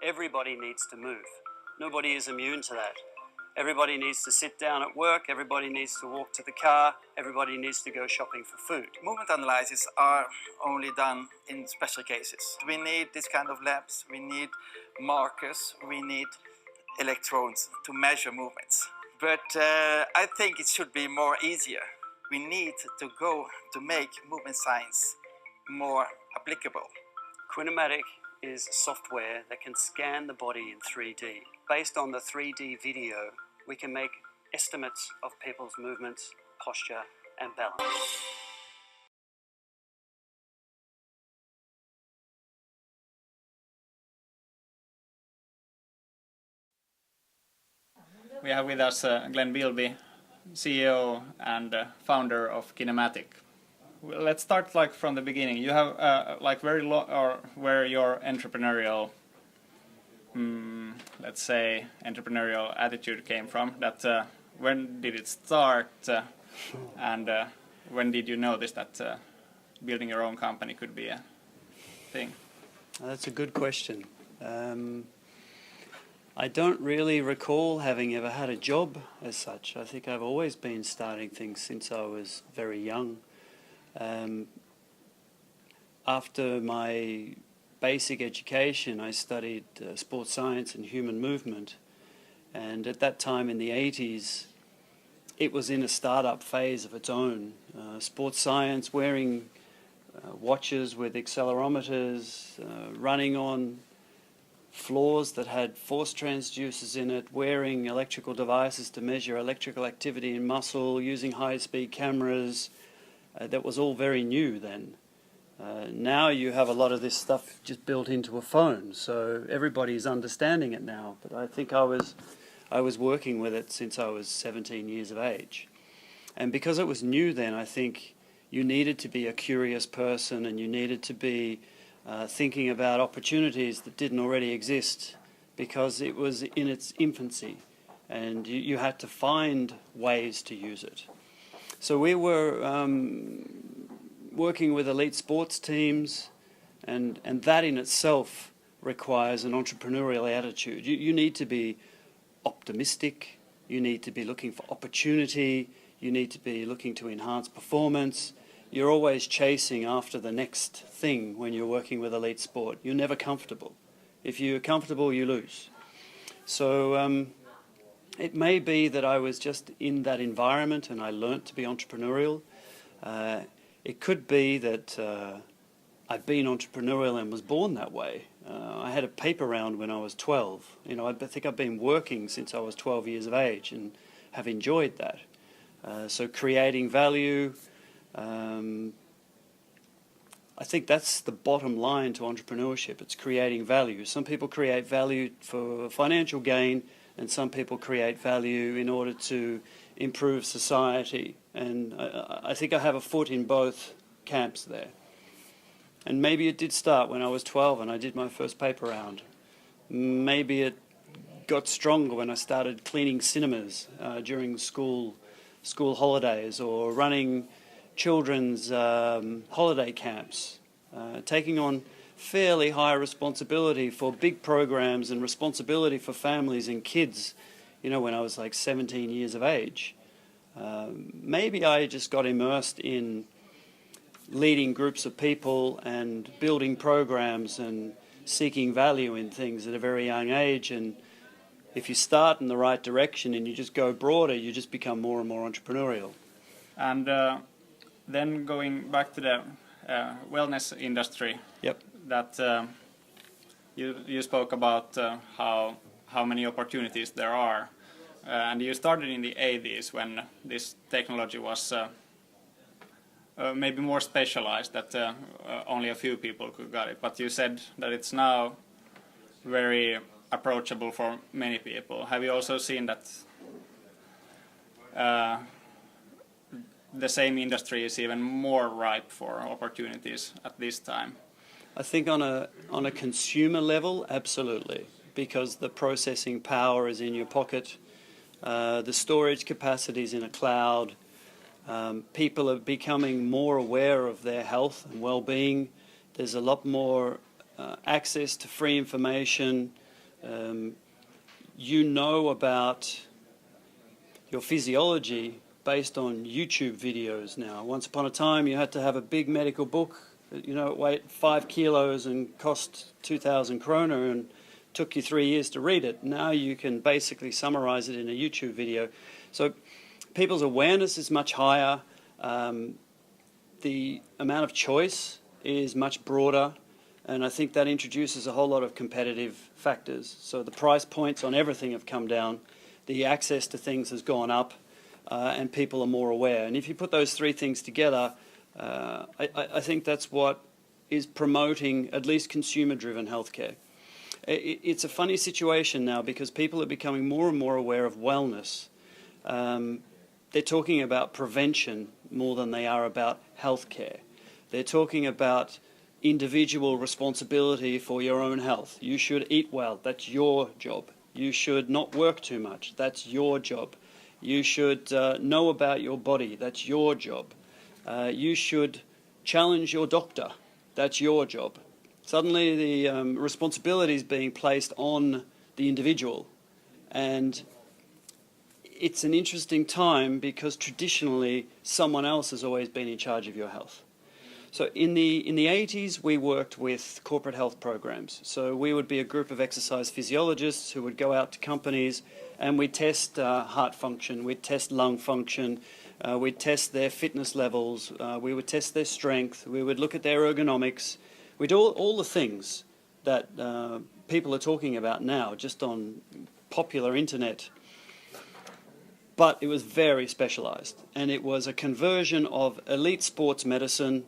Everybody needs to move. Nobody is immune to that. Everybody needs to sit down at work, everybody needs to walk to the car, everybody needs to go shopping for food. Movement analyses are only done in special cases. We need this kind of labs, we need markers, we need electrodes to measure movements. But I think it should be more easier. We need to go to make movement science more applicable. QINEMATIC is software that can scan the body in 3D. Based on the 3D video, we can make estimates of people's movements, posture, and balance. We have with us Glenn Bilby, CEO and founder of QINEMATIC. Let's start from the beginning. You have where your entrepreneurial, let's say, entrepreneurial attitude came from. That when did it start, and when did you notice that building your own company could be a thing? That's a good question. I don't really recall having ever had a job as such. I think I've always been starting things since I was very young. After my basic education, I studied sports science and human movement, and at that time in the 80s, it was in a startup phase of its own. Sports science, wearing watches with accelerometers, running on floors that had force transducers in it, wearing electrical devices to measure electrical activity in muscle, using high-speed cameras. That was all very new then. Now you have a lot of this stuff just built into a phone, so everybody's understanding it now. But I think I was working with it since I was 17 years of age. And because it was new then, I think you needed to be a curious person, and you needed to be thinking about opportunities that didn't already exist, because it was in its infancy, and you had to find ways to use it. So we were working with elite sports teams, and that in itself requires an entrepreneurial attitude. You need to be optimistic, you need to be looking for opportunity, you need to be looking to enhance performance. You're always chasing after the next thing when you're working with elite sport. You're never comfortable. If you're comfortable, you lose. So it may be that I was just in that environment and I learnt to be entrepreneurial. It could be that I've been entrepreneurial and was born that way. I had a paper round when I was 12. I think I've been working since I was 12 years of age and have enjoyed that. So creating value, I think that's the bottom line to entrepreneurship. It's creating value. Some people create value for financial gain, and some people create value in order to improve society. And I think I have a foot in both camps there. And maybe it did start when I was 12 and I did my first paper round. Maybe it got stronger when I started cleaning cinemas during school holidays, or running children's holiday camps, taking on fairly high responsibility for big programs and responsibility for families and kids, when I was like 17 years of age. Maybe I just got immersed in leading groups of people and building programs and seeking value in things at a very young age. And if you start in the right direction and you just go broader, you just become more and more entrepreneurial. And then going back to the wellness industry, yep. That you spoke about how many opportunities there are, and you started in the 80s when this technology was maybe more specialized, that only a few people could get it. But you said that it's now very approachable for many people. Have you also seen that the same industry is even more ripe for opportunities at this time? I think on a consumer level, absolutely, because the processing power is in your pocket, the storage capacity is in a cloud. People are becoming more aware of their health and well-being. There's a lot more access to free information. You know about your physiology based on YouTube videos now. Once upon a time, you had to have a big medical book, you know, weighed 5 kilos and cost 2,000 kroner and took you 3 years to read it. Now you can basically summarize it in a YouTube video. So people's awareness is much higher. The amount of choice is much broader, and I think that introduces a whole lot of competitive factors. So the price points on everything have come down, the access to things has gone up, and people are more aware. And if you put those three things together, I think that's what is promoting at least consumer-driven healthcare. It's a funny situation now because people are becoming more and more aware of wellness. They're talking about prevention more than they are about healthcare. They're talking about individual responsibility for your own health. You should eat well, that's your job. You should not work too much, that's your job. You should know about your body, that's your job. You should challenge your doctor, that's your job. Suddenly the responsibility is being placed on the individual, and it's an interesting time because traditionally someone else has always been in charge of your health. So in the 80s we worked with corporate health programs. So we would be a group of exercise physiologists who would go out to companies and we'd test heart function, we'd test lung function, we'd test their fitness levels, we would test their strength, we would look at their ergonomics. We do all the things that people are talking about now, just on popular internet. But it was very specialised, and it was a conversion of elite sports medicine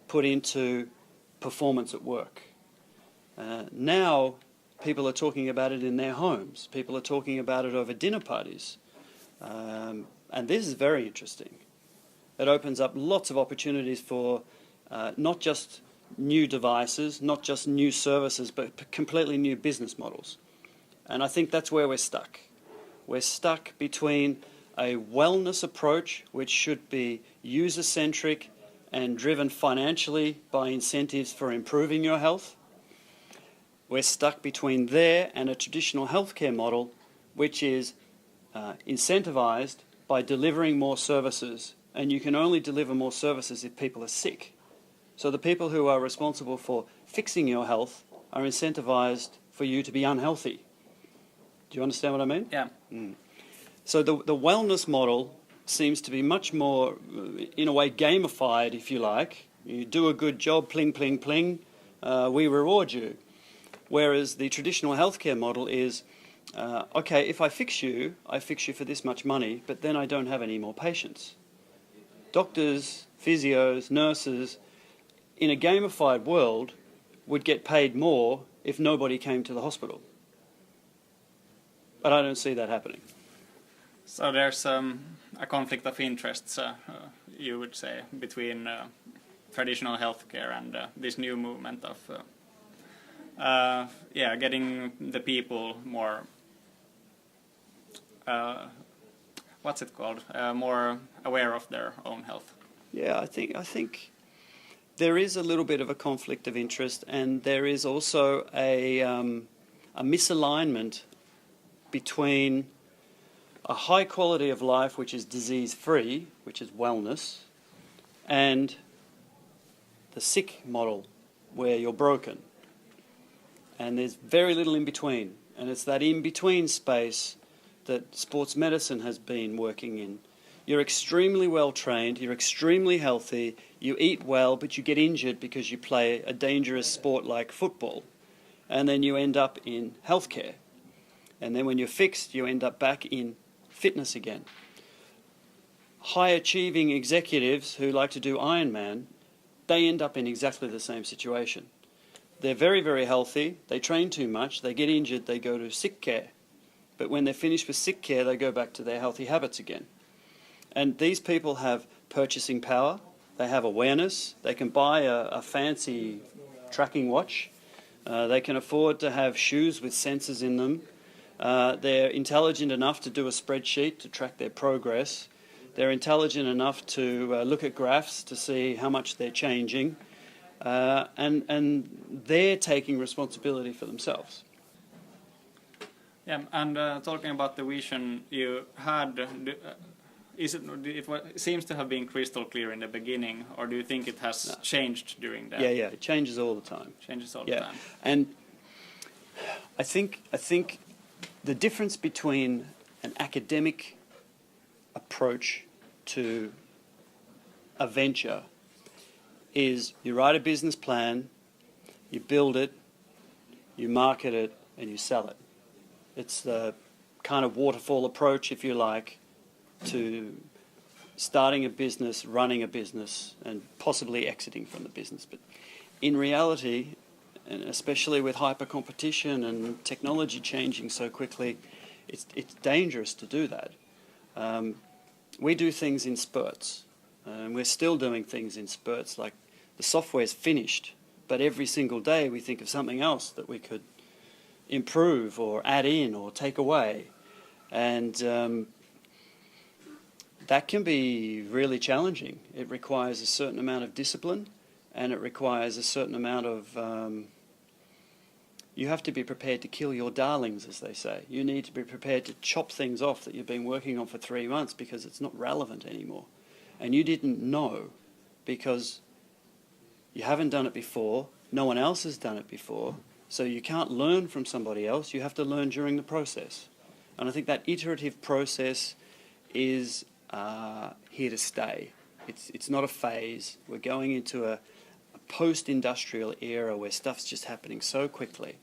put into performance at work. Now, people are talking about it in their homes. People are talking about it over dinner parties. And this is very interesting. It opens up lots of opportunities for not just new devices, not just new services, but completely new business models. And I think that's where we're stuck. We're stuck between a wellness approach, which should be user-centric and driven financially by incentives for improving your health. We're stuck between there and a traditional healthcare model, which is incentivized by delivering more services. And you can only deliver more services if people are sick. So the people who are responsible for fixing your health are incentivized for you to be unhealthy. Do you understand what I mean? Yeah. So the wellness model seems to be much more, in a way, gamified, if you like. You do a good job, pling, pling, pling, we reward you. Whereas the traditional healthcare model is, okay, if I fix you for this much money, but then I don't have any more patients. Doctors, physios, nurses, in a gamified world, would get paid more if nobody came to the hospital. But I don't see that happening. So there's a conflict of interests, you would say, between traditional healthcare and this new movement of getting the people more, what's it called, more aware of their own health. Yeah, I think there is a little bit of a conflict of interest, and there is also a misalignment between a high quality of life, which is disease-free, which is wellness, and the sick model, where you're broken. And there's very little in between. And it's that in-between space that sports medicine has been working in. You're extremely well trained, you're extremely healthy, you eat well, but you get injured because you play a dangerous sport like football. And then you end up in healthcare. And then when you're fixed, you end up back in fitness again. High-achieving executives who like to do Ironman, they end up in exactly the same situation. They're very, very healthy, they train too much, they get injured, they go to sick care. But when they're finished with sick care, they go back to their healthy habits again. And these people have purchasing power, they have awareness, they can buy a fancy tracking watch, they can afford to have shoes with sensors in them, they're intelligent enough to do a spreadsheet to track their progress, they're intelligent enough to look at graphs to see how much they're changing, and they're taking responsibility for themselves. Yeah, and talking about the vision you had, it seems to have been crystal clear in the beginning, or do you think it has changed during that? Yeah, it changes all the time. Changes all the time. And I think the difference between an academic approach to a venture is you write a business plan, you build it, you market it, and you sell it. It's the kind of waterfall approach, if you like, to starting a business, running a business, and possibly exiting from the business. But in reality, and especially with hyper competition and technology changing so quickly, it's dangerous to do that. We do things in spurts, and we're still doing things in spurts. Like the software's finished, but every single day we think of something else that we could improve or add in or take away, and that can be really challenging. It requires a certain amount of discipline, and it requires a certain amount of you have to be prepared to kill your darlings, as they say. You need to be prepared to chop things off that you've been working on for 3 months because it's not relevant anymore. And you didn't know because you haven't done it before, no one else has done it before, so you can't learn from somebody else, you have to learn during the process. And I think that iterative process is here to stay. It's not a phase. We're going into a post-industrial era where stuff's just happening so quickly.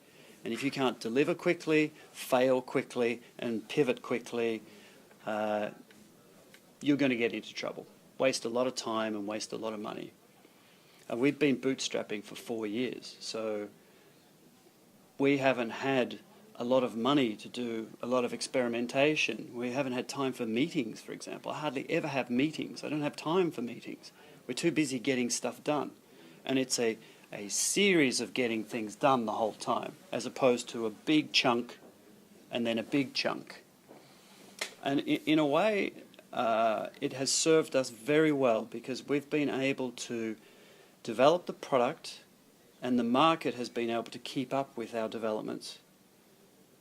And if you can't deliver quickly, fail quickly, and pivot quickly, you're going to get into trouble. Waste a lot of time and waste a lot of money. We've been bootstrapping for 4 years, so we haven't had a lot of money to do a lot of experimentation. We haven't had time for meetings, for example. I hardly ever have meetings. I don't have time for meetings. We're too busy getting stuff done. And it's a series of getting things done the whole time, as opposed to a big chunk and then a big chunk. And in a way, it has served us very well because we've been able to develop the product and the market has been able to keep up with our developments.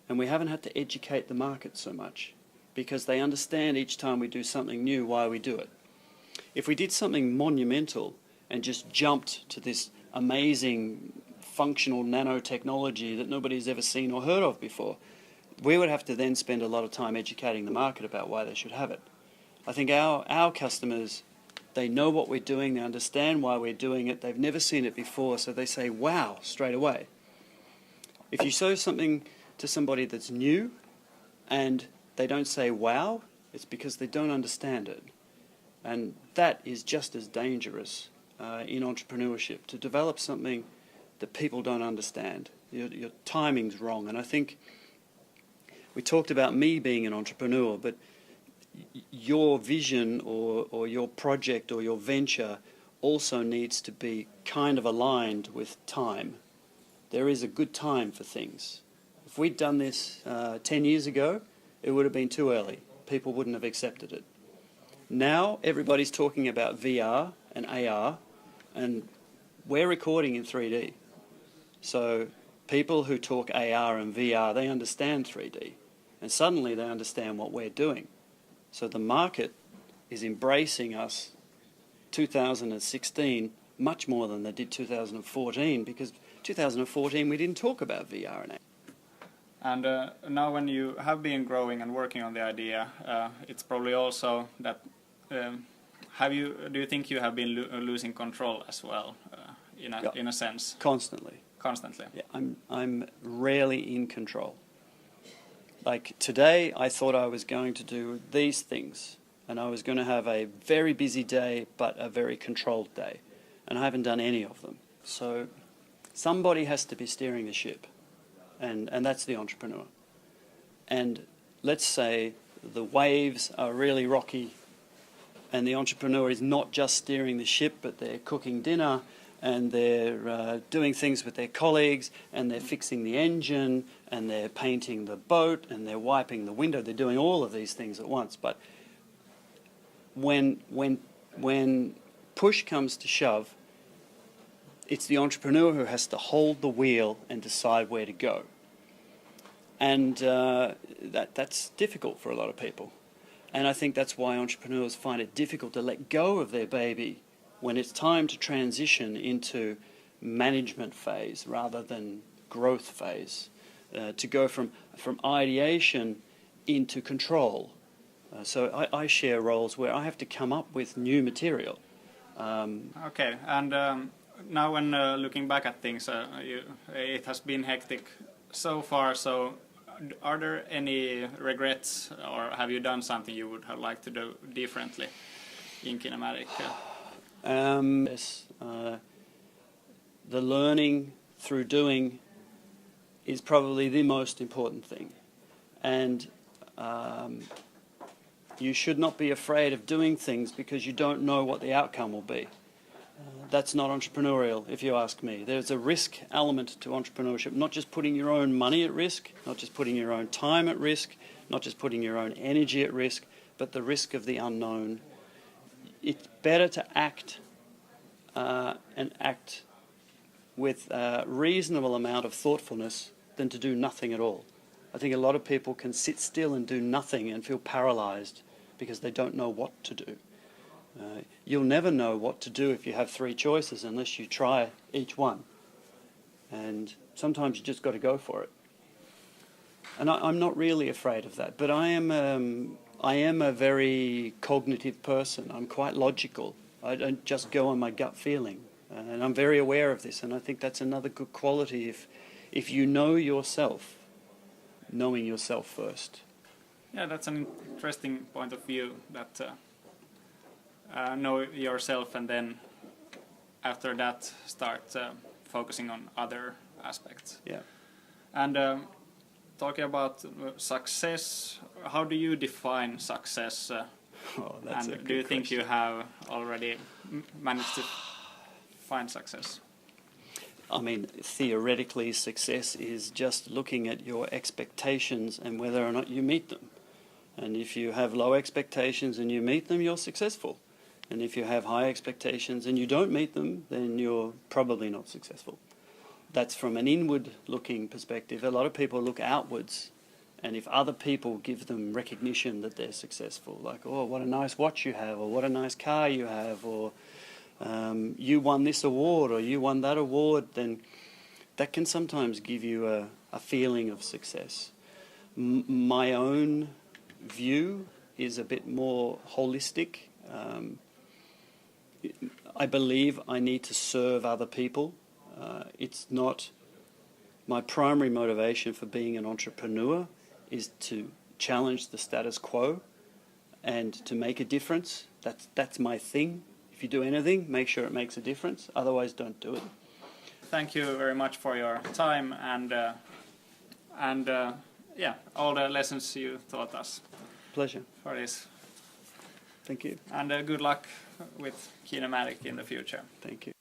And we haven't had to educate the market so much because they understand each time we do something new why we do it. If we did something monumental and just jumped to this amazing functional nanotechnology that nobody's ever seen or heard of before, we would have to then spend a lot of time educating the market about why they should have it. I think our customers, they know what we're doing, they understand why we're doing it, they've never seen it before, so they say, wow, straight away. If you show something to somebody that's new and they don't say wow, it's because they don't understand it. And that is just as dangerous in entrepreneurship, to develop something that people don't understand. Your timing's wrong. And I think we talked about me being an entrepreneur, but your vision or your project or your venture also needs to be kind of aligned with time. There is a good time for things. If we'd done this 10 years ago, it would have been too early. People wouldn't have accepted it. Now everybody's talking about VR and AR, and we're recording in 3D. So people who talk AR and VR, they understand 3D, and suddenly they understand what we're doing. So the market is embracing us 2016 much more than they did 2014, because 2014 we didn't talk about VR and AR. And now when you have been growing and working on the idea, it's probably also that, do you think you have been losing control as well, in a sense? Constantly. Constantly. Yeah, I'm rarely in control. Like today, I thought I was going to do these things, and I was going to have a very busy day, but a very controlled day, and I haven't done any of them. So somebody has to be steering the ship, and that's the entrepreneur. And let's say the waves are really rocky, and the entrepreneur is not just steering the ship, but they're cooking dinner, and they're doing things with their colleagues, and they're fixing the engine, and they're painting the boat, and they're wiping the window. They're doing all of these things at once. But when push comes to shove, it's the entrepreneur who has to hold the wheel and decide where to go. And that's difficult for a lot of people. And I think that's why entrepreneurs find it difficult to let go of their baby when it's time to transition into management phase rather than growth phase, to go from ideation into control. So I share roles where I have to come up with new material. Okay, and now when looking back at things, it has been hectic so far, so are there any regrets, or have you done something you would have liked to do differently in Kinematic? Yes, the learning through doing is probably the most important thing, and you should not be afraid of doing things because you don't know what the outcome will be. That's not entrepreneurial, if you ask me. There's a risk element to entrepreneurship, not just putting your own money at risk, not just putting your own time at risk, not just putting your own energy at risk, but the risk of the unknown. It's better to act and act with a reasonable amount of thoughtfulness than to do nothing at all. I think a lot of people can sit still and do nothing and feel paralyzed because they don't know what to do. You'll never know what to do if you have three choices unless you try each one. And sometimes you just got to go for it. And I'm not really afraid of that, but I am a very cognitive person. I'm quite logical. I don't just go on my gut feeling. And I'm very aware of this, and I think that's another good quality if you know yourself, knowing yourself first. Yeah, that's an interesting point of view, that know yourself and then after that start focusing on other aspects. Yeah. And talking about success, how do you define success? That's a and good do you think question. you have already managed to find success? I mean, theoretically, success is just looking at your expectations and whether or not you meet them. And if you have low expectations and you meet them, you're successful. And if you have high expectations and you don't meet them, then you're probably not successful. That's from an inward-looking perspective. A lot of people look outwards, and if other people give them recognition that they're successful, like, oh, what a nice watch you have, or what a nice car you have, or you won this award, or you won that award, then that can sometimes give you a feeling of success. My own view is a bit more holistic. I believe I need to serve other people. It's not my primary motivation for being an entrepreneur is to challenge the status quo and to make a difference. That's my thing. If you do anything, make sure it makes a difference. Otherwise, don't do it. Thank you very much for your time and yeah, all the lessons you taught us. Pleasure. For this. Thank you. And good luck with Kinematic in the future. Thank you.